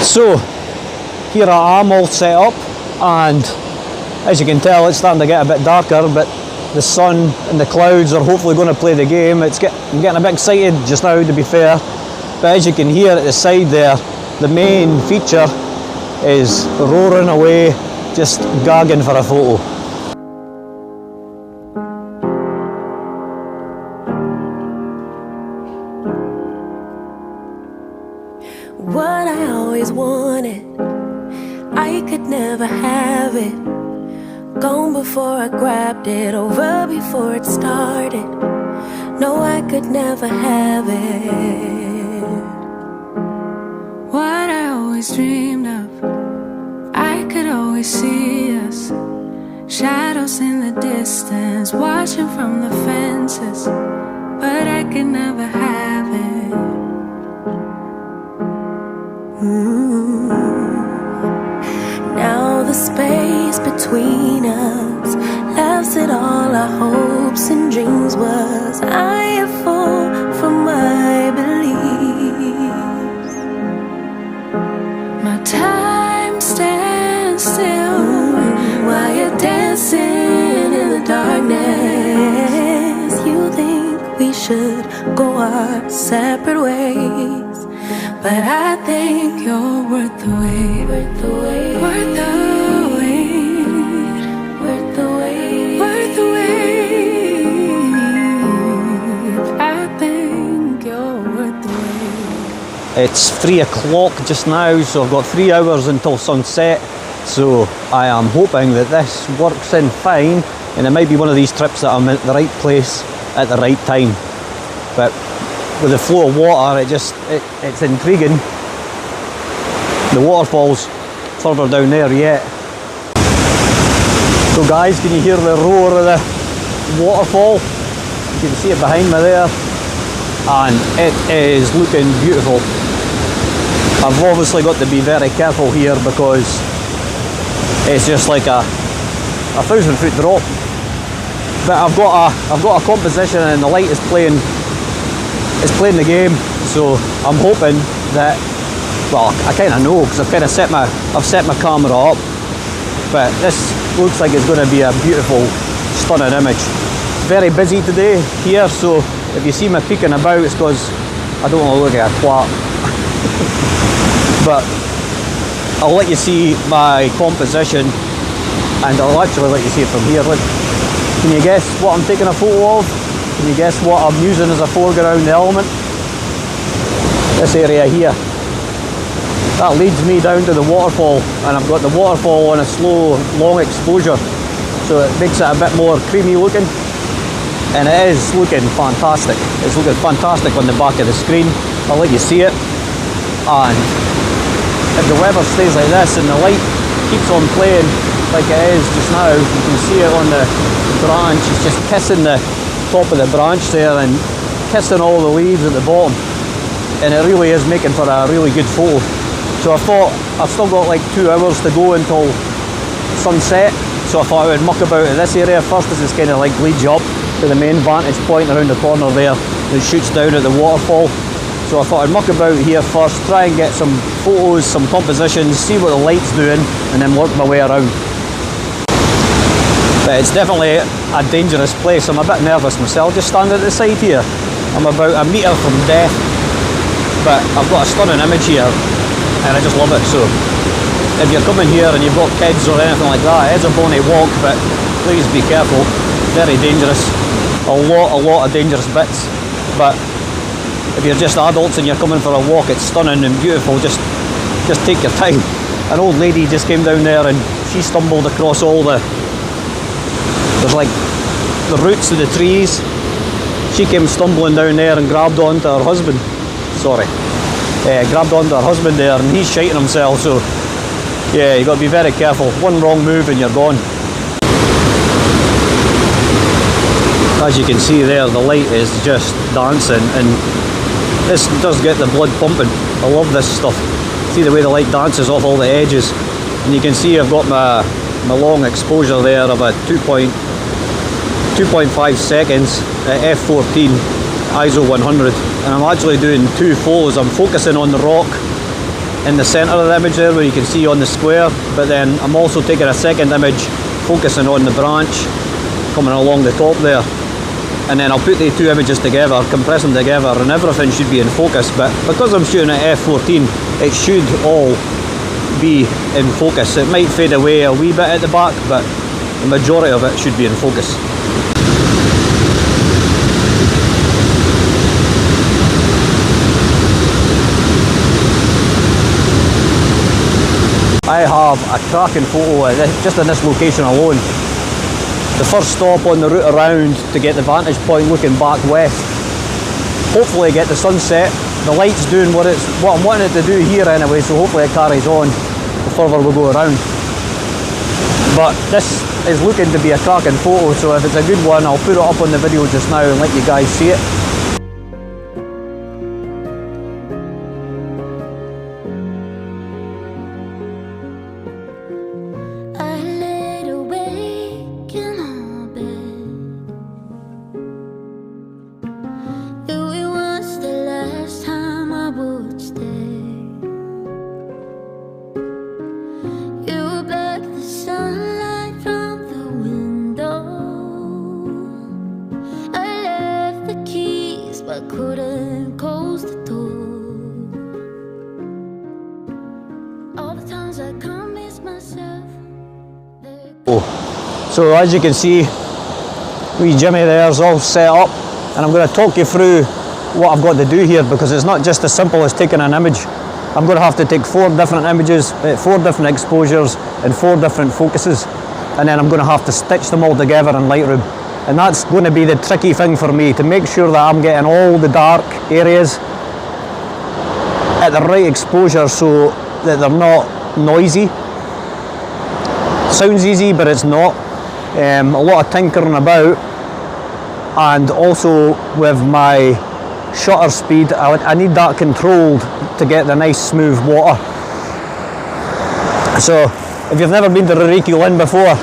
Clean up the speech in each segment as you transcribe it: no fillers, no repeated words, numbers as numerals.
So here I am all set up, and as you can tell it's starting to get a bit darker, but the sun and the clouds are hopefully going to play the game. I'm getting a bit excited just now, to be fair, but as you can hear at the side there, the main feature is roaring away, just gagging for a photo. What I always wanted, I could never have it. Gone before I grabbed it, over before it started. No, I could never have it. What I always dreamed of, I could always see us, shadows in the distance, watching from the fences, but I could never have it. Now the space between us laughs at all our hopes and dreams was. I have fallen from my beliefs. My time stands still while you're dancing in the darkness. You think we should go our separate ways, but I think you're worth the wait, worth the wait, worth the wait, worth the wait, worth the wait. I think you're worth the wait. It's 3 o'clock just now, so I've got 3 hours until sunset, so I am hoping that this works in fine, and it might be one of these trips that I'm at the right place at the right time. But with the flow of water, it's intriguing. The waterfall's further down there yet. So guys, can you hear the roar of the waterfall? You can see it behind me there, and it is looking beautiful. I've obviously got to be very careful here because it's just like a 1,000-foot drop. But I've got a composition, and the light is playing the game, so I'm hoping that, well, I kind of know because I've set my camera up, but this looks like it's going to be a beautiful, stunning image. Very busy today here, so if you see me peeking about, it's because I don't want to look like a twat. But I'll let you see my composition, and I'll actually let you see it from here. Look, can you guess what I'm taking a photo of? Can you guess what I'm using as a foreground element? This area here. That leads me down to the waterfall, and I've got the waterfall on a slow, long exposure, so it makes it a bit more creamy looking, and it is looking fantastic. It's looking fantastic on the back of the screen. I'll let you see it, and if the weather stays like this and the light keeps on playing like it is just now, you can see it on the branch. It's just kissing the top of the branch there and kissing all the leaves at the bottom, and it really is making for a really good photo. So I thought I've still got like 2 hours to go until sunset, so I thought I would muck about in this area first, as it's kind of like leads you up to the main vantage point around the corner there that shoots down at the waterfall. So I thought I'd muck about here first, try and get some photos, some compositions, see what the light's doing, and then work my way around. But it's definitely a dangerous place. I'm a bit nervous myself, just standing at the side here. I'm about a metre from death, but I've got a stunning image here, and I just love it. So if you're coming here and you've got kids or anything like that, it's a bonny walk, but please be careful. Very dangerous. A lot of dangerous bits. But if you're just adults and you're coming for a walk, it's stunning and beautiful. Just take your time. An old lady just came down there and she stumbled across all there's like the roots of the trees. She came stumbling down there and grabbed onto her husband. Grabbed onto her husband there, and he's shiting himself. So yeah, you got to be very careful. One wrong move and you're gone. As you can see there, the light is just dancing, and this does get the blood pumping. I love this stuff. See the way the light dances off all the edges, and you can see I've got my long exposure there of a 2.5 seconds at f14 ISO 100, and I'm actually doing 2 photos. I'm focusing on the rock in the centre of the image there where you can see on the square, but then I'm also taking a second image focusing on the branch coming along the top there, and then I'll put the two images together, compress them together, and everything should be in focus. But because I'm shooting at f14, it should all be in focus. It might fade away a wee bit at the back, but the majority of it should be in focus. I have a cracking photo just in this location alone. The first stop on the route around to get the vantage point looking back west. Hopefully get the sunset. The light's doing what I'm wanting it to do here anyway, so hopefully it carries on the further we go around. But this is looking to be a cracking photo, so if it's a good one, I'll put it up on the video just now and let you guys see it. So as you can see, wee Jimmy there's all set up, and I'm going to talk you through what I've got to do here, because it's not just as simple as taking an image. I'm going to have to take 4 different images at 4 different exposures and 4 different focuses, and then I'm going to have to stitch them all together in Lightroom. And that's going to be the tricky thing for me, to make sure that I'm getting all the dark areas at the right exposure so that they're not noisy. Sounds easy, but it's not. A lot of tinkering about, and also with my shutter speed, I need that controlled to get the nice smooth water. So if you've never been to Rariki Lynn before,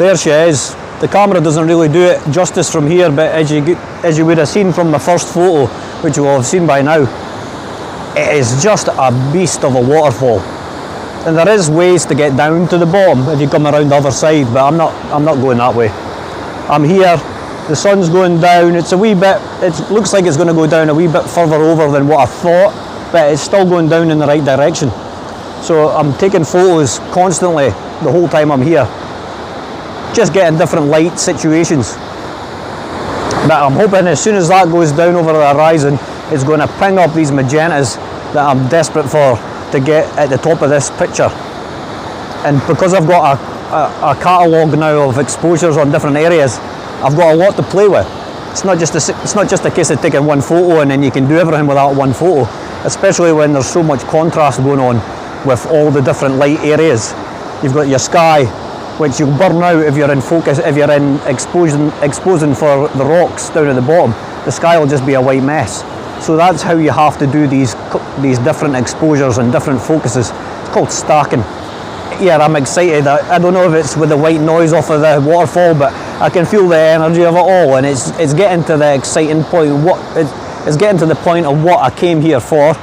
there she is. The camera doesn't really do it justice from here, but as you would have seen from the first photo, which you will have seen by now, it is just a beast of a waterfall. And there is ways to get down to the bottom if you come around the other side, but I'm not going that way. I'm here, the sun's going down, it's a wee bit, it looks like it's going to go down a wee bit further over than what I thought, but it's still going down in the right direction. So I'm taking photos constantly the whole time I'm here, just getting different light situations. But I'm hoping as soon as that goes down over the horizon, it's going to ping up these magentas that I'm desperate for to get at the top of this picture. And because I've got a catalogue now of exposures on different areas, I've got a lot to play with. It's not just a case of taking one photo and then you can do everything with that one photo, especially when there's so much contrast going on with all the different light areas. You've got your sky, which you'll burn out if you're in focus, if you're in exposing for the rocks down at the bottom. The sky will just be a white mess. So that's how you have to do these different exposures and different focuses. It's called stacking. Yeah, I'm excited. I don't know if it's with the white noise off of the waterfall, but I can feel the energy of it all, and it's getting to the exciting point. It's getting to the point of what I came here for.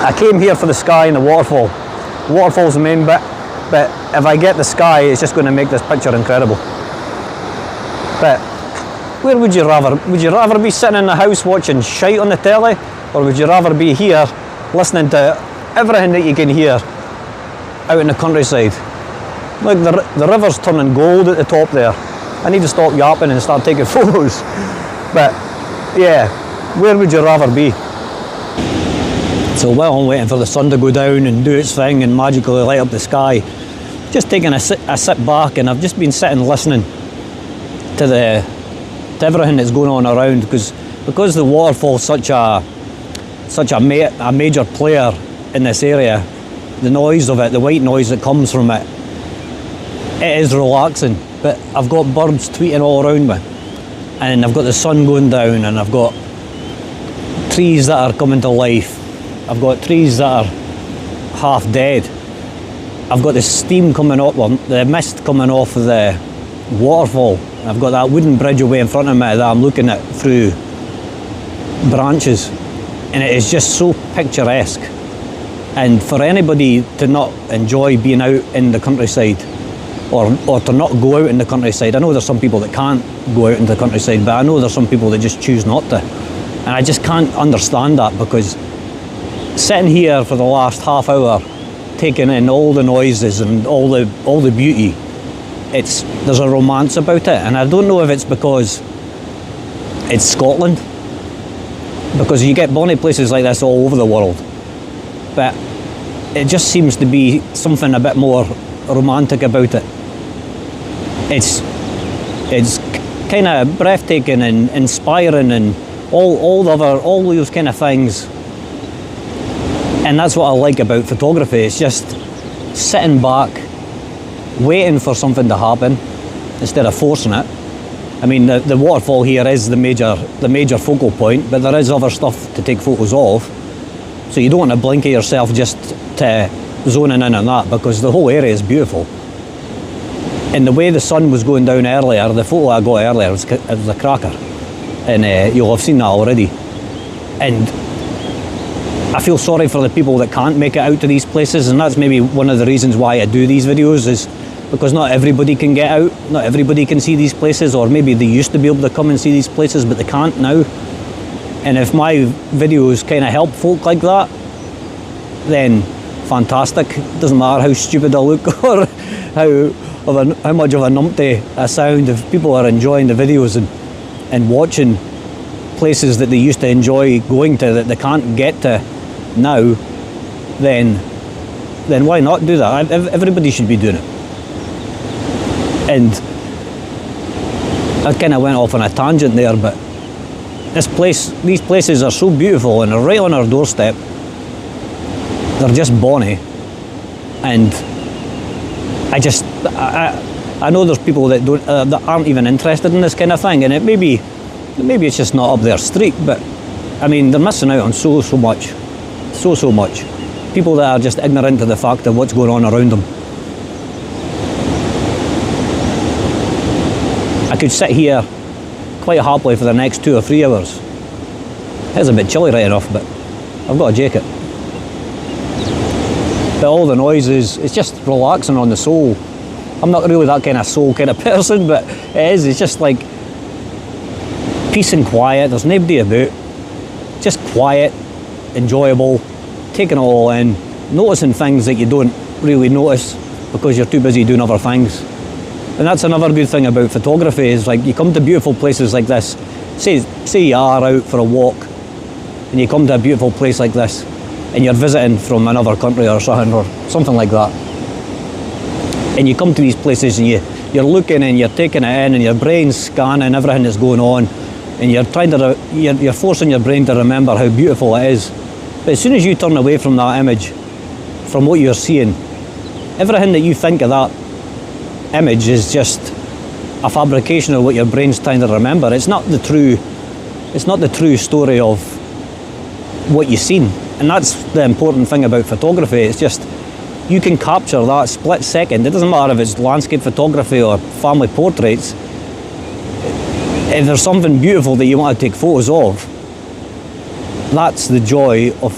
I came here for the sky and the waterfall. The waterfall's the main bit, but if I get the sky, it's just going to make this picture incredible. But where would you rather? Would you rather be sitting in the house watching shite on the telly, or would you rather be here listening to everything that you can hear out in the countryside? Look, the river's turning gold at the top there. I need to stop yapping and start taking photos. But yeah, where would you rather be? So while I'm waiting for the sun to go down and do its thing and magically light up the sky, just taking a sit back, and I've just been sitting listening to everything that's going on around, because the waterfall's such a major player in this area. The noise of it, the white noise that comes from it, it is relaxing. But I've got birds tweeting all around me, and I've got the sun going down, and I've got trees that are coming to life. I've got trees that are half dead. I've got the steam coming up, the mist coming off of the waterfall. I've got that wooden bridge away in front of me that I'm looking at through branches. and it is just so picturesque. And for anybody to not enjoy being out in the countryside, or to not go out in the countryside, I know there's some people that can't go out in the countryside, but I know there's some people that just choose not to. And I just can't understand that, because sitting here for the last half hour, taking in all the noises and all the beauty, there's a romance about it. And I don't know if it's because it's Scotland, because you get bonny places like this all over the world, but it just seems to be something a bit more romantic about it. It's kind of breathtaking and inspiring and all those kind of things. And that's what I like about photography. It's just sitting back, waiting for something to happen instead of forcing it. I mean, the waterfall here is the major focal point, but there is other stuff to take photos of. So you don't want to blinker yourself just to zoning in on that, because the whole area is beautiful. And the way the sun was going down earlier, the photo I got earlier was a cracker. And you'll have seen that already. And I feel sorry for the people that can't make it out to these places, and that's maybe one of the reasons why I do these videos, is because not everybody can get out, not everybody can see these places, or maybe they used to be able to come and see these places but they can't now. And if my videos kind of help folk like that, then fantastic. It doesn't matter how stupid I look or how much of a numpty I sound. If people are enjoying the videos and watching places that they used to enjoy going to that they can't get to now, then why not do that? Everybody should be doing it. And I kind of went off on a tangent there, but these places are so beautiful and are right on our doorstep. They're just bonny, and I know there's people that that aren't even interested in this kind of thing, and maybe it's just not up their street. But I mean, they're missing out on so much. People that are just ignorant to the fact of what's going on around them. I could sit here quite happily for the next 2 or 3 hours. It's a bit chilly right enough, but I've got a jacket. But all the noises, it's just relaxing on the soul. I'm not really that kind of soul kind of person, but it's just like peace and quiet. There's nobody about, just quiet, enjoyable, taking it all in, noticing things that you don't really notice because you're too busy doing other things. And that's another good thing about photography, is like you come to beautiful places like this. Say you are out for a walk and you come to a beautiful place like this and you're visiting from another country or something like that. And you come to these places and you're looking and you're taking it in and your brain's scanning everything that's going on, and you're forcing your brain to remember how beautiful it is. But as soon as you turn away from that image, from what you're seeing, everything that you think of that image is just a fabrication of what your brain's trying to remember. It's not the true story of what you've seen. And that's the important thing about photography. It's just, you can capture that split second. It doesn't matter if it's landscape photography or family portraits. If there's something beautiful that you want to take photos of, that's the joy of,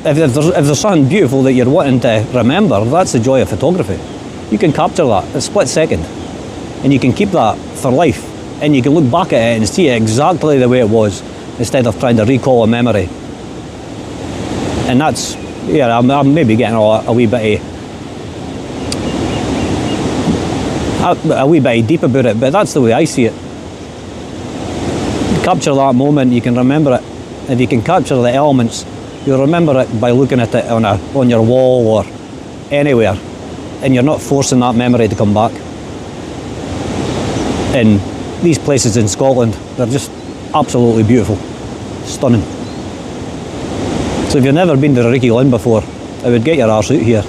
if there's something beautiful that you're wanting to remember, that's the joy of photography. You can capture that, a split second, and you can keep that for life, and you can look back at it and see it exactly the way it was, instead of trying to recall a memory. And that's, yeah, I'm maybe getting a wee bit deep about it, but that's the way I see it. You capture that moment, you can remember it. If you can capture the elements, you'll remember it by looking at it on your wall or anywhere, and you're not forcing that memory to come back. And these places in Scotland, they're just absolutely beautiful, stunning. So if you've never been to Ricky Lynn before, I would get your arse out here,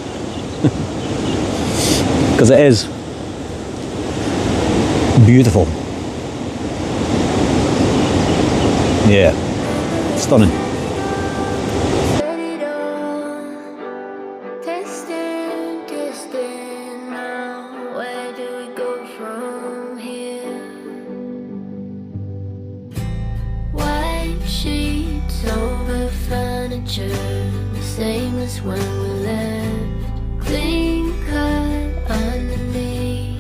because it is beautiful. Yeah, stunning. Sheets over picture, the same as when we left. Clean cut underneath,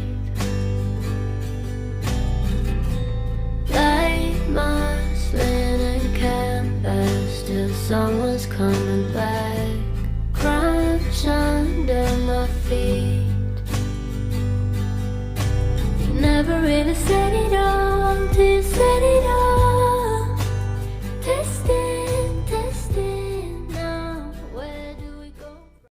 light muslin and canvas, till song was coming back. Crunch on